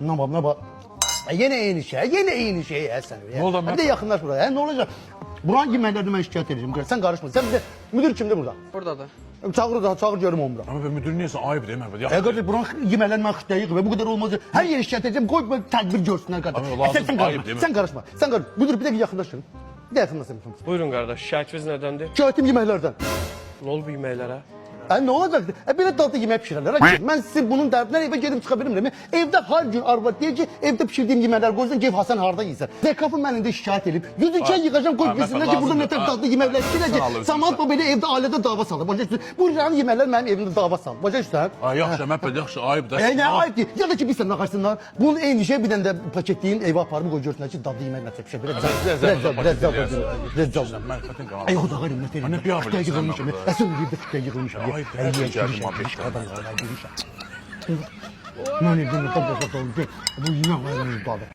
Ne bak. Yine aynı şey ya sen. Ne oldu Bir de yakınlaş buraya. Ne olacak? Buran yemeklerden ben şikayet edeceğim. Sen karışma. Sen bir de müdür kimdi burada? Buradadır. Çağır görüm onu burada. Ama ben müdür neyse ayıp değil mi? Kardeş buran yemekler ben xitayıq ve bu kadar olmaz. Her yeri şikayet edeceğim. Koy böyle tedbir görsünler kardeş. Ama lazım, Sen ayıp karışma. değil mi? Sen karışma. Sen karışma. Müdür bir de yakınlaşın. Bir de yakınlaşın. Buyurun qardaş, şikayətiniz nədəndir? Şikayetim yemeklerden. Nə olub bu yeməklərə? Ne olacaktı? Böyle tatlı yemek pişirirler. Ben size bunun derdinden eve gelip çıkabilirim değil mi? Evde her gün arvat diye ki evde pişirdiğim yemekler koysan Gev Hasan harda yiysen. Zekafın ben de şikayet edip yüzüken yıkacağım koyup bilsinler ki burada ne kadar tatlı yemekler pişirecek. Samat bu böyle evde ailede dava saldı. Başka üstüne bu yan yemekler benim evimde dava saldı. Başka üstüne. Ay yaxşı, məpəd yaxşı, ayıp da. Ne ayıp değil. Ya da ki bir sene kaçsınlar. Bunun en şey bir tane de paketleyin eve aparımı koy görsünler ki tatlı yemek nasıl pişir. Rezzal. Mən xətin qalan. Ay o da gayrı ne Anne, bir haber Kıtaya sen yıkılmışım. bak. Esin bir de kıtaya yıkılmışım. Ay, ben şikayetimi almışım. Ne ne bu yine var. Bu yine var.